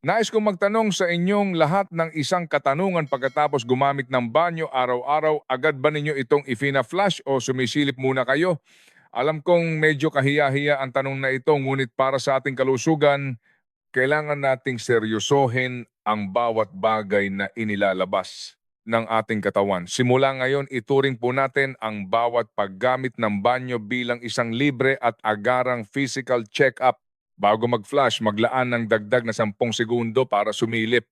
Nais kong magtanong sa inyong lahat ng isang katanungan pagkatapos gumamit ng banyo araw-araw, agad ba ninyo itong ifina-flush o sumisilip muna kayo? Alam kong medyo kahiya-hiya ang tanong na ito, ngunit para sa ating kalusugan, kailangan nating seryosohin ang bawat bagay na inilalabas ng ating katawan. Simula ngayon, ituring po natin ang bawat paggamit ng banyo bilang isang libre at agarang physical check-up. Bago mag-flush, maglaan ng dagdag na 10 segundo para sumilip.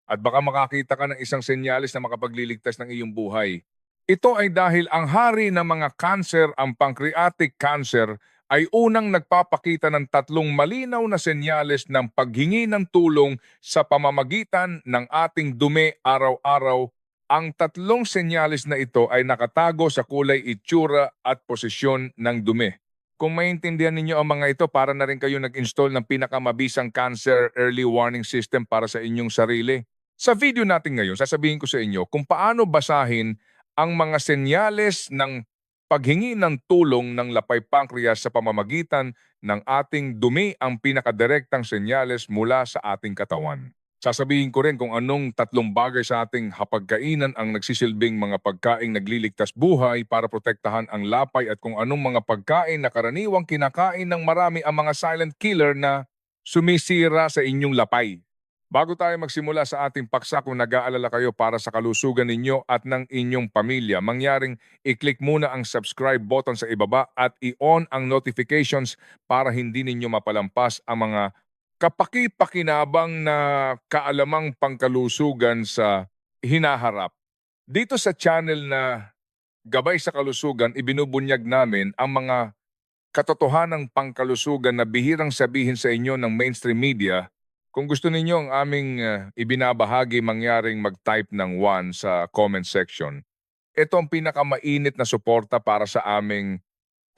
At baka makakita ka ng isang senyalis na makapagliligtas ng iyong buhay. Ito ay dahil ang hari ng mga cancer, ang pancreatic cancer, ay unang nagpapakita ng tatlong malinaw na senyales ng paghingi ng tulong sa pamamagitan ng ating dumi araw-araw. Ang tatlong senyales na ito ay nakatago sa kulay, itsura at posisyon ng dumi. Kung maintindihan ninyo ang mga ito, para na rin kayo nag-install ng pinakamabisang cancer early warning system para sa inyong sarili. Sa video natin ngayon, sasabihin ko sa inyo kung paano basahin ang mga senyales ng paghingi ng tulong ng lapay pancreas sa pamamagitan ng ating dumi, ang pinakadirektang senyales mula sa ating katawan. Sasabihin ko rin kung anong tatlong bagay sa ating hapagkainan ang nagsisilbing mga pagkaing nagliligtas buhay para protektahan ang lapay, at kung anong mga pagkain na karaniwang kinakain ng marami ang mga silent killer na sumisira sa inyong lapay. Bago tayo magsimula sa ating paksa, kung nag-aalala kayo para sa kalusugan ninyo at ng inyong pamilya, mangyaring i-click muna ang subscribe button sa ibaba at i-on ang notifications para hindi ninyo mapalampas ang mga kapaki-pakinabang na kaalamang pangkalusugan sa hinaharap. Dito sa channel na Gabay sa Kalusugan, ibinubunyag namin ang mga katotohanang pangkalusugan na bihirang sabihin sa inyo ng mainstream media. Kung gusto ninyo ang aming ibinabahagi, mangyaring mag-type ng 1 sa comment section. Ito ang pinakamainit na suporta para sa aming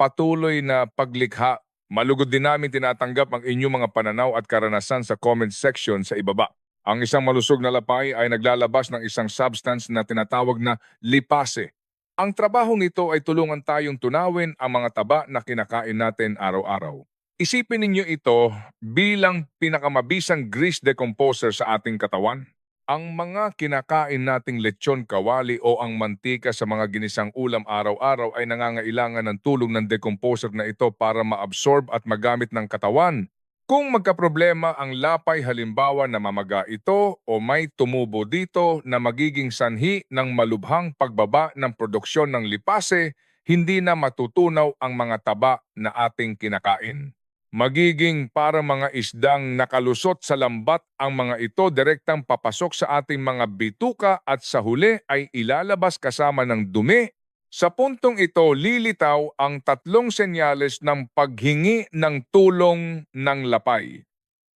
patuloy na paglikha. Malugod din namin tinatanggap ang inyong mga pananaw at karanasan sa comment section sa ibaba. Ang isang malusog na lapay ay naglalabas ng isang substance na tinatawag na lipase. Ang trabaho nito ay tulungan tayong tunawin ang mga taba na kinakain natin araw-araw. Isipin ninyo ito bilang pinakamabisang grease decomposer sa ating katawan. Ang mga kinakain nating lechon kawali o ang mantika sa mga ginisang ulam araw-araw ay nangangailangan ng tulong ng decomposer na ito para ma-absorb at magamit ng katawan. Kung magkaproblema ang lapay, halimbawa na mamaga ito o may tumubo dito na magiging sanhi ng malubhang pagbaba ng produksyon ng lipase, hindi na matutunaw ang mga taba na ating kinakain. Magiging para mga isdang nakalusot sa lambat ang mga ito, direktang papasok sa ating mga bituka at sa huli ay ilalabas kasama ng dumi. Sa puntong ito, lilitaw ang tatlong senyales ng paghingi ng tulong ng lapay.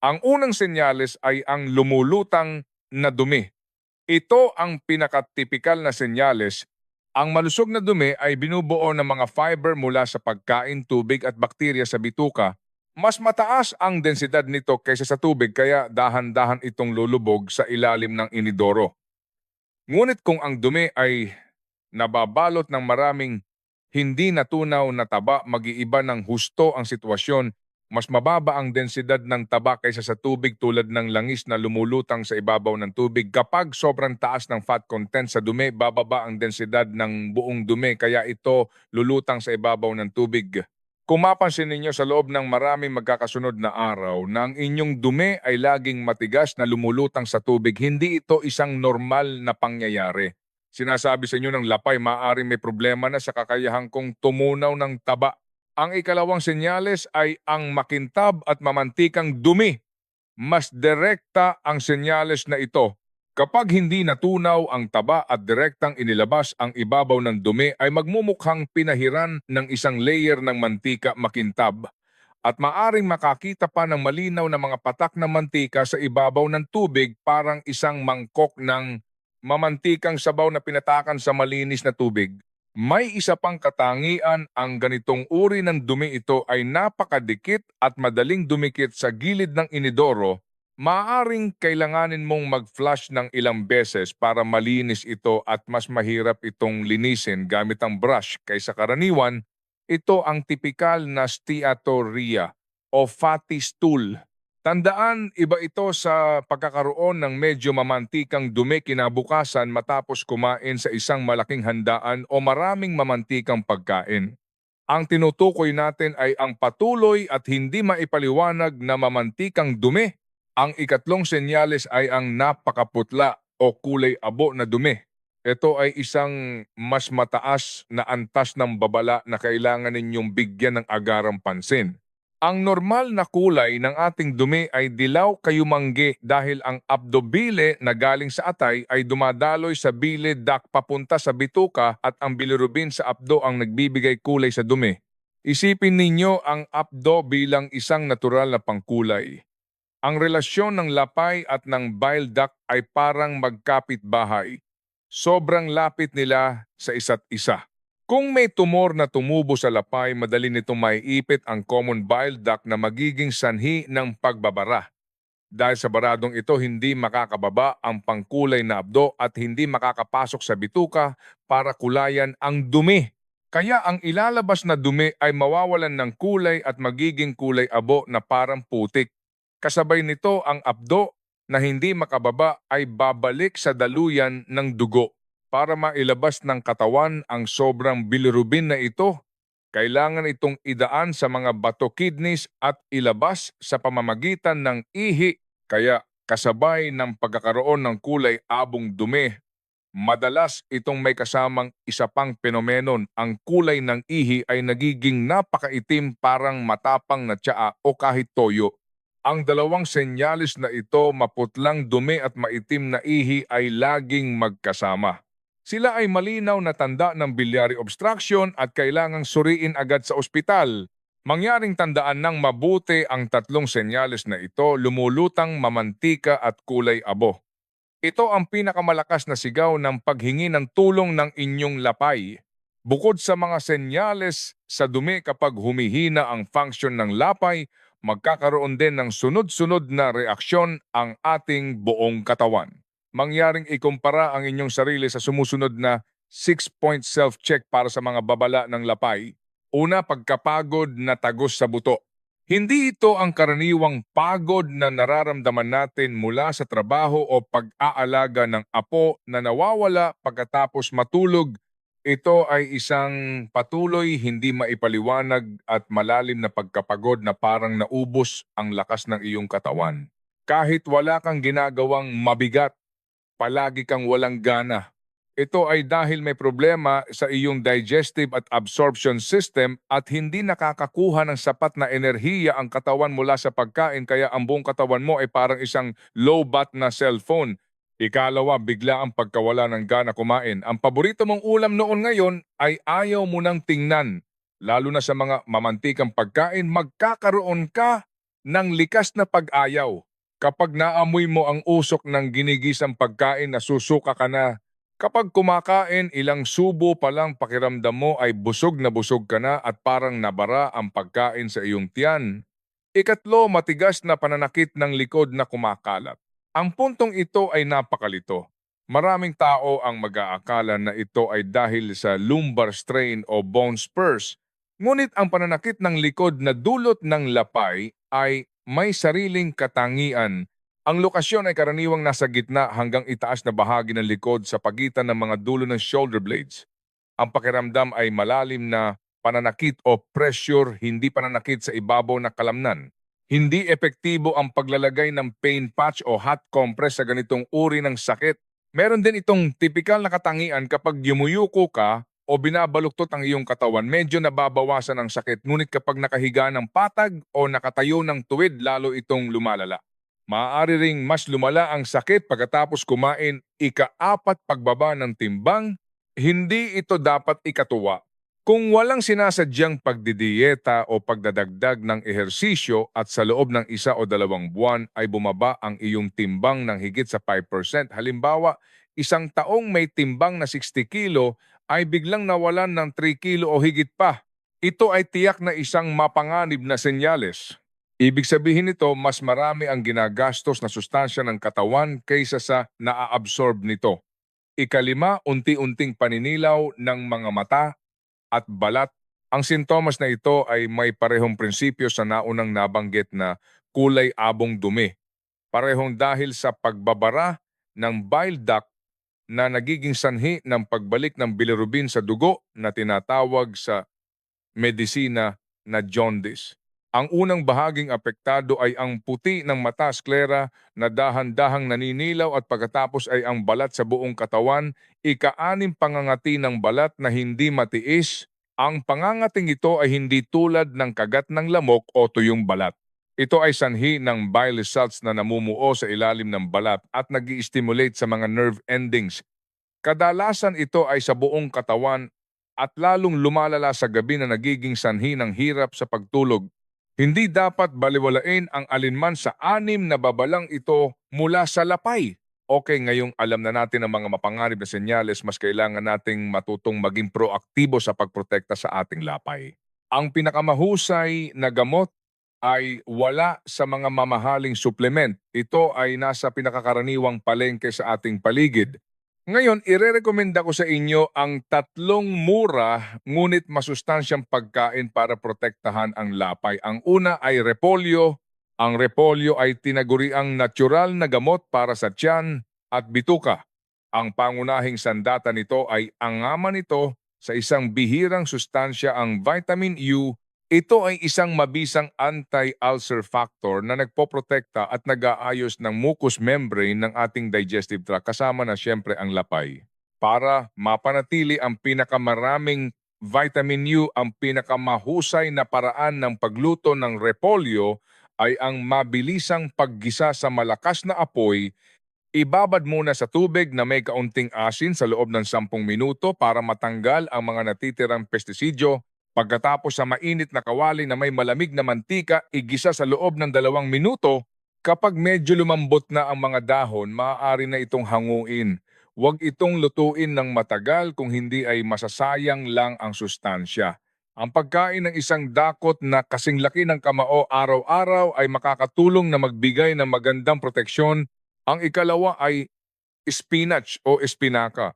Ang unang senyales ay ang lumulutang na dumi. Ito ang pinakatipikal na senyales. Ang malusog na dumi ay binubuo ng mga fiber mula sa pagkain, tubig at bakterya sa bituka. Mas mataas ang densidad nito kaysa sa tubig, kaya dahan-dahan itong lulubog sa ilalim ng inidoro. Ngunit kung ang dumi ay nababalot ng maraming hindi natunaw na taba, mag-iiba ng husto ang sitwasyon. Mas mababa ang densidad ng taba kaysa sa tubig, tulad ng langis na lumulutang sa ibabaw ng tubig. Kapag sobrang taas ng fat content sa dumi, bababa ang densidad ng buong dumi, kaya ito lulutang sa ibabaw ng tubig. Kung mapansin ninyo sa loob ng maraming magkakasunod na araw na ang inyong dumi ay laging matigas na lumulutang sa tubig, hindi ito isang normal na pangyayari. Sinasabi sa inyo ng lapay, maaaring may problema na sa kakayahan kong tumunaw ng taba. Ang ikalawang senyales ay ang makintab at mamantikang dumi. Mas direkta ang senyales na ito. Kapag hindi natunaw ang taba at direktang inilabas ang ibabaw ng dumi, ay magmumukhang pinahiran ng isang layer ng mantika, makintab, at maaring makakita pa ng malinaw na mga patak ng mantika sa ibabaw ng tubig, parang isang mangkok ng mamantikang sabaw na pinatakan sa malinis na tubig. May isa pang katangian, ang ganitong uri ng dumi ito ay napakadikit at madaling dumikit sa gilid ng inidoro. Maaaring kailanganin mong mag-flush ng ilang beses para malinis ito, at mas mahirap itong linisin gamit ang brush kaysa karaniwan. Ito ang tipikal na steatorrhea o fatty stool. Tandaan, iba ito sa pagkakaroon ng medyo mamantikang dumi kinabukasan matapos kumain sa isang malaking handaan o maraming mamantikang pagkain. Ang tinutukoy natin ay ang patuloy at hindi maipaliwanag na mamantikang dumi. Ang ikatlong senyales ay ang napakaputla o kulay abo na dumi. Ito ay isang mas mataas na antas ng babala na kailangan ninyong bigyan ng agarang pansin. Ang normal na kulay ng ating dumi ay dilaw kayumanggi dahil ang abdobile na galing sa atay ay dumadaloy sa bile duct papunta sa bituka at ang bilirubin sa abdo ang nagbibigay kulay sa dumi. Isipin ninyo ang abdo bilang isang natural na pangkulay. Ang relasyon ng lapay at ng bile duct ay parang magkapit-bahay. Sobrang lapit nila sa isa't isa. Kung may tumor na tumubo sa lapay, madali nitong maiipit ang common bile duct na magiging sanhi ng pagbabara. Dahil sa baradong ito, hindi makakababa ang pangkulay na abdo at hindi makakapasok sa bituka para kulayan ang dumi. Kaya ang ilalabas na dumi ay mawawalan ng kulay at magiging kulay abo na parang putik. Kasabay nito ang abdo na hindi makababa ay babalik sa daluyan ng dugo. Para mailabas ng katawan ang sobrang bilirubin na ito, kailangan itong idaan sa mga bato kidneys at ilabas sa pamamagitan ng ihi. Kaya kasabay ng pagkakaroon ng kulay abong dumi, madalas itong may kasamang isa pang penomenon. Ang kulay ng ihi ay nagiging napakaitim parang matapang na tsaa o kahit toyo. Ang dalawang senyalis na ito, maputlang dumi at maitim na ihi, ay laging magkasama. Sila ay malinaw na tanda ng biliary obstruction at kailangang suriin agad sa ospital. Mangyaring tandaan ng mabuti ang tatlong senyales na ito, lumulutang, mamantika at kulay abo. Ito ang pinakamalakas na sigaw ng paghingi ng tulong ng inyong lapay. Bukod sa mga senyales sa dumi, kapag humihina ang function ng lapay, magkakaroon din ng sunod-sunod na reaksyon ang ating buong katawan. Mangyaring ikumpara ang inyong sarili sa sumusunod na 6-point self-check para sa mga babala ng lapay. Una, pagkapagod na tagos sa buto. Hindi ito ang karaniwang pagod na nararamdaman natin mula sa trabaho o pag-aalaga ng apo na nawawala pagkatapos matulog. Ito ay isang patuloy, hindi maipaliwanag at malalim na pagkapagod na parang naubos ang lakas ng iyong katawan. Kahit wala kang ginagawang mabigat, palagi kang walang gana. Ito ay dahil may problema sa iyong digestive at absorption system at hindi nakakakuha ng sapat na enerhiya ang katawan mula sa pagkain, kaya ang buong katawan mo ay parang isang low-bat na cellphone. Ikalawa, bigla ang pagkawala ng gana kumain. Ang paborito mong ulam noon ngayon ay ayaw mo nang tingnan. Lalo na sa mga mamantikang pagkain, magkakaroon ka ng likas na pag-ayaw. Kapag naamoy mo ang usok ng ginigisang pagkain, nasusuka ka na. Kapag kumakain, ilang subo pa lang pakiramdam mo ay busog na busog ka na at parang nabara ang pagkain sa iyong tiyan. Ikatlo, matigas na pananakit ng likod na kumakalat. Ang puntong ito ay napakalito. Maraming tao ang mag-aakala na ito ay dahil sa lumbar strain o bone spurs. Ngunit ang pananakit ng likod na dulot ng lapay ay may sariling katangian. Ang lokasyon ay karaniwang nasa gitna hanggang itaas na bahagi ng likod sa pagitan ng mga dulo ng shoulder blades. Ang pakiramdam ay malalim na pananakit o pressure, hindi pananakit sa ibabaw na kalamnan. Hindi epektibo ang paglalagay ng pain patch o hot compress sa ganitong uri ng sakit. Meron din itong tipikal na katangian kapag yumuyuko ka o binabaluktot ang iyong katawan, medyo nababawasan ang sakit. Ngunit kapag nakahiga ng patag o nakatayo ng tuwid, lalo itong lumalala. Maaari ring mas lumala ang sakit pagkatapos kumain. Ika-4, pagbaba ng timbang. Hindi ito dapat ikatuwa. Kung walang sinasadyang pagdidiyeta o pagdadagdag ng ehersisyo at sa loob ng 1 o 2 buwan ay bumaba ang iyong timbang ng higit sa 5%, halimbawa, 1 taong may timbang na 60 kilo ay biglang nawalan ng 3 kilo o higit pa. Ito ay tiyak na isang mapanganib na senyales. Ibig sabihin nito, mas marami ang ginagastos na sustansya ng katawan kaysa sa naa-absorb nito. Ikalima, unti-unting paninilaw ng mga mata at balat. Ang sintomas na ito ay may parehong prinsipyo sa naunang nabanggit na kulay abong dumi. Parehong dahil sa pagbabara ng bile duct na nagiging sanhi ng pagbalik ng bilirubin sa dugo na tinatawag sa medisina na jaundice. Ang unang bahaging apektado ay ang puti ng mata sclera na dahan-dahang naninilaw at pagkatapos ay ang balat sa buong katawan, ika-anim pangangati ng balat na hindi matiis. Ang pangangating ito ay hindi tulad ng kagat ng lamok o tuyong balat. Ito ay sanhi ng bile salts na namumuo sa ilalim ng balat at nag-i-stimulate sa mga nerve endings. Kadalasan ito ay sa buong katawan at lalong lumalala sa gabi na nagiging sanhi ng hirap sa pagtulog. Hindi dapat baliwalain ang alinman sa anim na babalang ito mula sa lapay. Okay, ngayong alam na natin ang mga mapanganib na senyales, mas kailangan nating matutong maging proaktibo sa pagprotekta sa ating lapay. Ang pinakamahusay na gamot ay wala sa mga mamahaling supplement. Ito ay nasa pinakakaraniwang palengke sa ating paligid. Ngayon, irerekomenda ko sa inyo ang 3 mura ngunit masustansyang pagkain para protektahan ang lapay. Ang una ay repolyo. Ang repolyo ay tinaguriang natural na gamot para sa tiyan at bituka. Ang pangunahing sandata nito ay angaman nito sa isang bihirang sustansya, ang vitamin U. Ito ay isang mabisang anti-ulcer factor na nagpoprotekta at nag-aayos ng mucous membrane ng ating digestive tract, kasama na siyempre ang lapay. Para mapanatili ang pinakamaraming vitamin U, ang pinakamahusay na paraan ng pagluto ng repolyo ay ang mabilisang paggisa sa malakas na apoy. Ibabad muna sa tubig na may kaunting asin sa loob ng 10 minuto para matanggal ang mga natitirang pestisidyo. Pagkatapos sa mainit na kawali na may malamig na mantika, igisa sa loob ng 2 minuto. Kapag medyo lumambot na ang mga dahon, maaari na itong hanguin. Huwag itong lutuin ng matagal, kung hindi ay masasayang lang ang sustansya. Ang pagkain ng isang dakot na kasing laki ng kamao araw-araw ay makakatulong na magbigay ng magandang proteksyon. Ang ikalawa ay spinach o espinaka.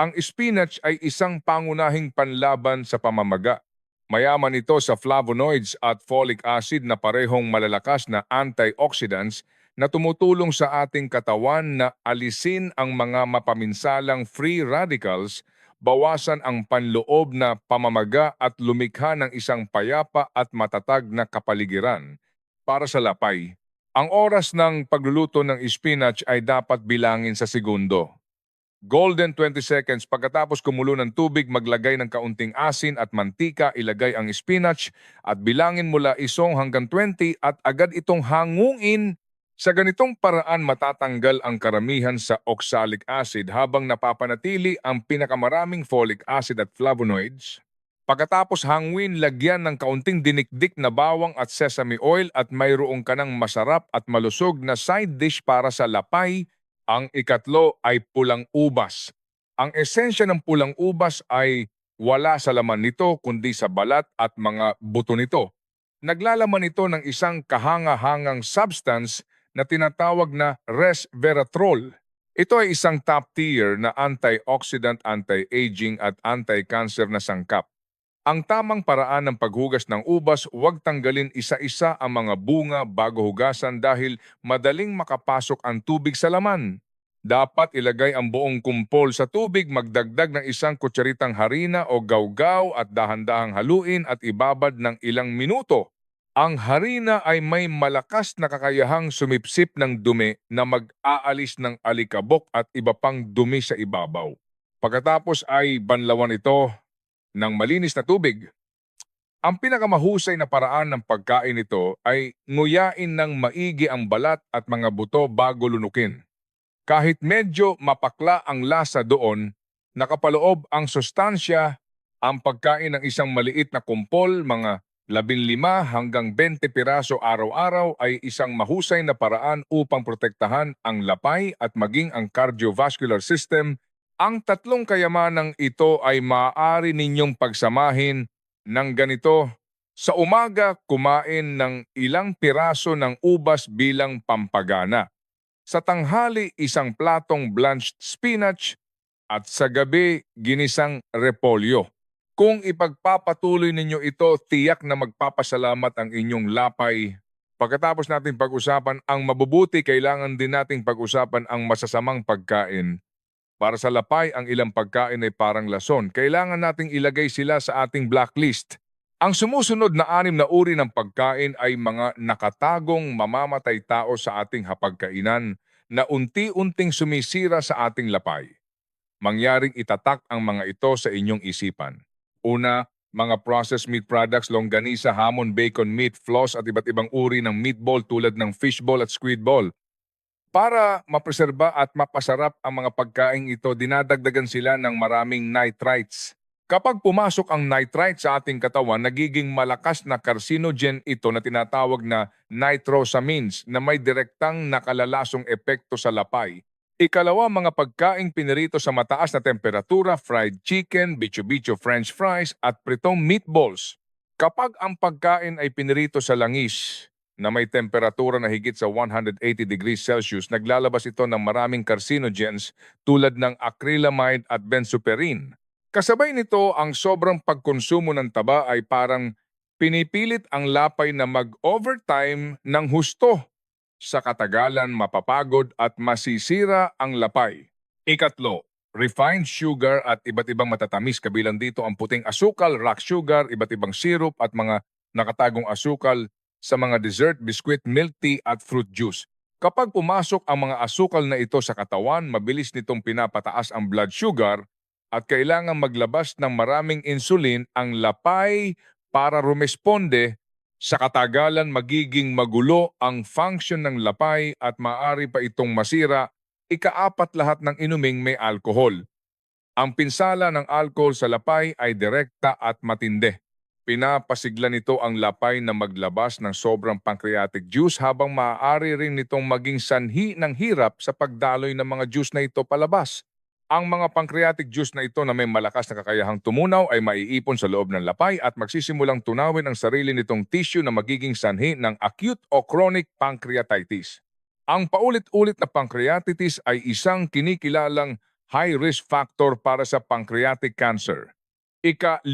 Ang spinach ay isang pangunahing panlaban sa pamamaga. Mayaman ito sa flavonoids at folic acid na parehong malalakas na antioxidants na tumutulong sa ating katawan na alisin ang mga mapaminsalang free radicals, bawasan ang panloob na pamamaga at lumikha ng isang payapa at matatag na kapaligiran para sa lapay. Ang oras ng pagluluto ng spinach ay dapat bilangin sa segundo. Golden 20 seconds. Pagkatapos kumulo ng tubig, maglagay ng kaunting asin at mantika, ilagay ang spinach at bilangin mula 1 hanggang 20 at agad itong hanguin. Sa ganitong paraan matatanggal ang karamihan sa oxalic acid habang napapanatili ang pinakamaraming folic acid at flavonoids. Pagkatapos hanguin, lagyan ng kaunting dinikdik na bawang at sesame oil at mayroong ka ng masarap at malusog na side dish para sa lapay. Ang ikatlo ay pulang ubas. Ang esensya ng pulang ubas ay wala sa laman nito kundi sa balat at mga buto nito. Naglalaman ito ng isang kahanga-hangang substance na tinatawag na resveratrol. Ito ay isang top tier na antioxidant, anti-aging at anti-cancer na sangkap. Ang tamang paraan ng paghugas ng ubas, huwag tanggalin isa-isa ang mga bunga bago hugasan dahil madaling makapasok ang tubig sa laman. Dapat ilagay ang buong kumpol sa tubig, magdagdag ng 1 kutsaritang harina o gawgaw at dahan-dahang haluin at ibabad ng ilang minuto. Ang harina ay may malakas na kakayahang sumipsip ng dumi na mag-aalis ng alikabok at iba pang dumi sa ibabaw. Pagkatapos ay banlawan ito ng malinis na tubig. Ang pinakamahusay na paraan ng pagkain nito ay nguyain ng maigi ang balat at mga buto bago lunukin. Kahit medyo mapakla ang lasa doon, nakapaloob ang sustansya. Ang pagkain ng isang maliit na kumpol, mga 15 hanggang 20 piraso araw-araw, ay isang mahusay na paraan upang protektahan ang lapay at maging ang cardiovascular system. Ang 3 kayamanang ito ay maaari ninyong pagsamahin ng ganito. Sa umaga, kumain ng ilang piraso ng ubas bilang pampagana. Sa tanghali, 1 platong blanched spinach at sa gabi, ginisang repolyo. Kung ipagpapatuloy ninyo ito, tiyak na magpapasalamat ang inyong lapay. Pagkatapos nating pag-usapan ang mabubuti, kailangan din nating pag-usapan ang masasamang pagkain. Para sa lapay, ang ilang pagkain ay parang lason. Kailangan nating ilagay sila sa ating blacklist. Ang sumusunod na 6 na uri ng pagkain ay mga nakatagong mamamatay tao sa ating hapagkainan na unti-unting sumisira sa ating lapay. Mangyaring itatak ang mga ito sa inyong isipan. Una, mga processed meat products, longganisa, hamon, bacon, meat, floss at iba't ibang uri ng meatball tulad ng fishball at squid ball. Para mapreserba at mapasarap ang mga pagkaing ito, dinadagdagan sila ng maraming nitrites. Kapag pumasok ang nitrite sa ating katawan, nagiging malakas na carcinogen ito na tinatawag na nitrosamines na may direktang nakalalasong epekto sa lapay. Ikalawa, mga pagkaing pinirito sa mataas na temperatura, fried chicken, bicho-bicho french fries at pritong meatballs. Kapag ang pagkain ay pinirito sa langis na may temperatura na higit sa 180 degrees Celsius, naglalabas ito ng maraming carcinogens tulad ng acrylamide at benzoperin. Kasabay nito, ang sobrang pagkonsumo ng taba ay parang pinipilit ang lapay na mag-overtime ng husto. Sa katagalan, mapapagod at masisira ang lapay. Ikatlo, refined sugar at iba't ibang matatamis, kabilang dito ang puting asukal, rock sugar, iba't ibang syrup at mga nakatagong asukal sa mga dessert, biskwit, milk tea at fruit juice. Kapag pumasok ang mga asukal na ito sa katawan, mabilis nitong pinapataas ang blood sugar at kailangan maglabas ng maraming insulin ang lapay para rumesponde. Sa katagalan, magiging magulo ang function ng lapay at maaari pa itong masira. Ikaapat, lahat ng inuming may alkohol. Ang pinsala ng alcohol sa lapay ay direkta at matindi. Pinapasigla nito ang lapay na maglabas ng sobrang pancreatic juice habang maaari rin nitong maging sanhi ng hirap sa pagdaloy ng mga juice na ito palabas. Ang mga pancreatic juice na ito na may malakas na kakayahang tumunaw ay maiipon sa loob ng lapay at magsisimulang tunawin ang sarili nitong tissue na magiging sanhi ng acute o chronic pancreatitis. Ang paulit-ulit na pancreatitis ay isang kinikilalang high risk factor para sa pancreatic cancer. Ika-5,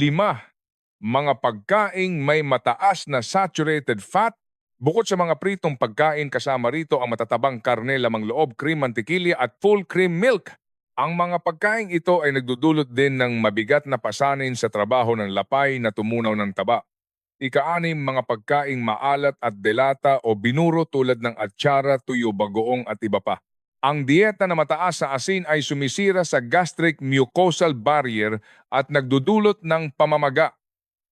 mga pagkaing may mataas na saturated fat. Bukod sa mga pritong pagkain, kasama rito ang matatabang karne, lamang loob, cream, mantikilya at full cream milk. Ang mga pagkaing ito ay nagdudulot din ng mabigat na pasanin sa trabaho ng lapay na tumunaw ng taba. Ika-6, mga pagkaing maalat at delata o binuro tulad ng atsara, tuyo, bagoong at iba pa. Ang dieta na mataas sa asin ay sumisira sa gastric mucosal barrier at nagdudulot ng pamamaga.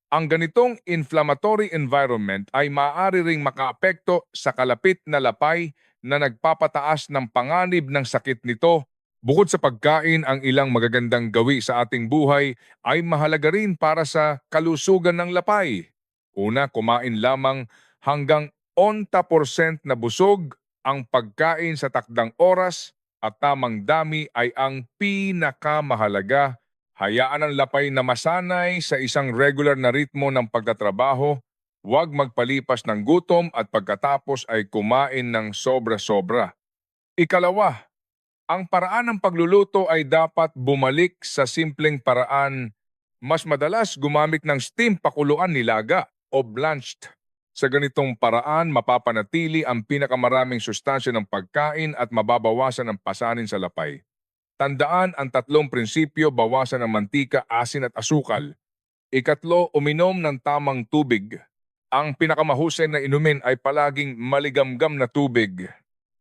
Ang ganitong inflammatory environment ay maaari ring makaapekto sa kalapit na lapay na nagpapataas ng panganib ng sakit nito. Bukod sa pagkain, ang ilang magagandang gawi sa ating buhay ay mahalaga rin para sa kalusugan ng lapay. Una, kumain lamang hanggang 80% na busog. Ang pagkain sa takdang oras at tamang dami ay ang pinakamahalaga. Hayaan ang lapay na masanay sa isang regular na ritmo ng pagtatrabaho. Huwag magpalipas ng gutom at pagkatapos ay kumain ng sobra-sobra. Ikalawa, ang paraan ng pagluluto ay dapat bumalik sa simpleng paraan. Mas madalas gumamit ng steam, pakuluan, nilaga o blanched. Sa ganitong paraan, mapapanatili ang pinakamaraming sustansya ng pagkain at mababawasan ang pasanin sa lapay. Tandaan ang 3 prinsipyo: bawasan ng mantika, asin at asukal. Ikatlo, uminom ng tamang tubig. Ang pinakamahusay na inumin ay palaging maligamgam na tubig.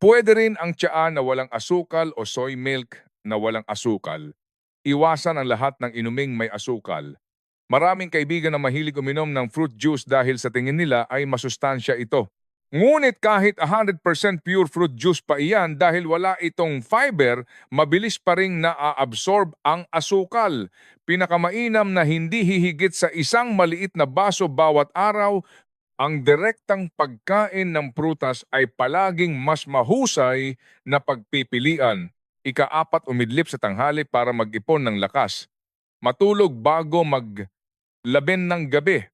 Pwede rin ang tsaa na walang asukal o soy milk na walang asukal. Iwasan ang lahat ng inuming may asukal. Maraming kaibigan na mahilig uminom ng fruit juice dahil sa tingin nila ay masustansya ito. Ngunit kahit 100% pure fruit juice pa iyan, dahil wala itong fiber, mabilis pa ring naa-absorb ang asukal. Pinakamainam na hindi hihigit sa isang maliit na baso bawat araw. Ang direktang pagkain ng prutas ay palaging mas mahusay na pagpipilian. Ika-4, umidlip sa tanghali para mag-ipon ng lakas. Matulog bago maglaben ng gabi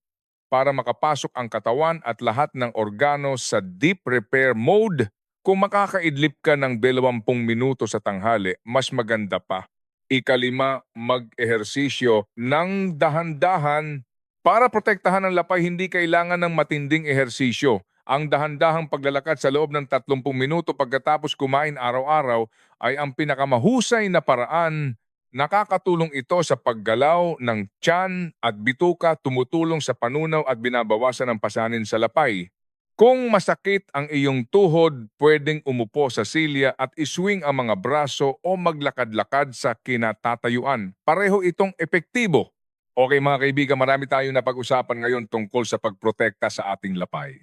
para makapasok ang katawan at lahat ng organo sa deep repair mode. Kung makakaidlip ka ng 20 minuto sa tanghali, mas maganda pa. Ika-5, mag-ehersisyo ng dahan-dahan. Para protektahan ang lapay, hindi kailangan ng matinding ehersisyo. Ang dahan-dahang paglalakad sa loob ng 30 minuto pagkatapos kumain araw-araw ay ang pinakamahusay na paraan. Nakakatulong ito sa paggalaw ng tiyan at bituka, tumutulong sa panunaw at binabawasan ng pasanin sa lapay. Kung masakit ang iyong tuhod, pwedeng umupo sa silya at iswing ang mga braso o maglakad-lakad sa kinatatayuan. Pareho itong epektibo. Okay mga kaibigan, marami tayong napag-usapan ngayon tungkol sa pagprotekta sa ating lapay.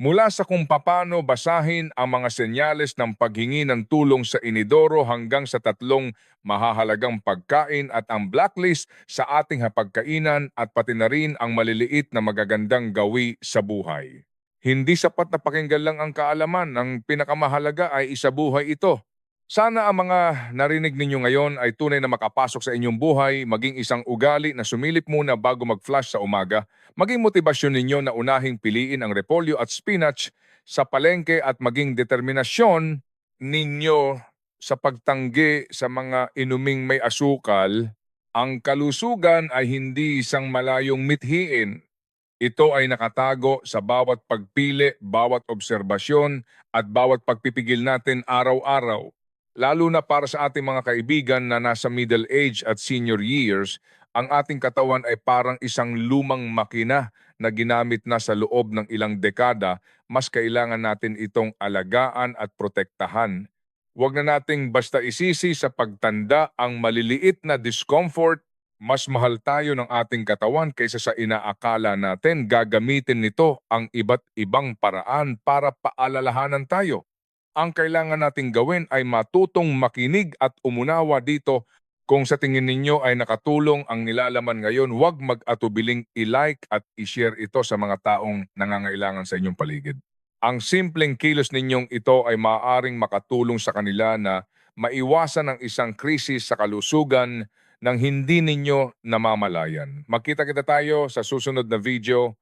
Mula sa kung paano basahin ang mga senyales ng paghingi ng tulong sa inidoro hanggang sa 3 mahahalagang pagkain at ang blacklist sa ating hapagkainan at pati na rin ang maliliit na magagandang gawi sa buhay. Hindi sapat na pakinggan lang ang kaalaman, ang pinakamahalaga ay isabuhay ito. Sana ang mga narinig ninyo ngayon ay tunay na makapasok sa inyong buhay, maging isang ugali na sumilip muna bago mag-flush sa umaga, maging motibasyon ninyo na unahing piliin ang repolyo at spinach sa palengke at maging determinasyon ninyo sa pagtanggi sa mga inuming may asukal. Ang kalusugan ay hindi isang malayong mithiin. Ito ay nakatago sa bawat pagpili, bawat obserbasyon at bawat pagpipigil natin araw-araw. Lalo na para sa ating mga kaibigan na nasa middle age at senior years, ang ating katawan ay parang isang lumang makina na ginamit na sa loob ng ilang dekada. Mas kailangan natin itong alagaan at protektahan. Huwag na nating basta isisi sa pagtanda ang maliliit na discomfort. Mas mahal tayo ng ating katawan kaysa sa inaakala natin. Gagamitin nito ang iba't ibang paraan para paalalahanan tayo. Ang kailangan nating gawin ay matutong makinig at umunawa dito. Kung sa tingin ninyo ay nakatulong ang nilalaman ngayon, huwag mag-atubiling i-like at i-share ito sa mga taong nangangailangan sa inyong paligid. Ang simpleng kilos ninyong ito ay maaaring makatulong sa kanila na maiwasan ang isang krisis sa kalusugan nang hindi ninyo namamalayan. Magkita-kita tayo sa susunod na video.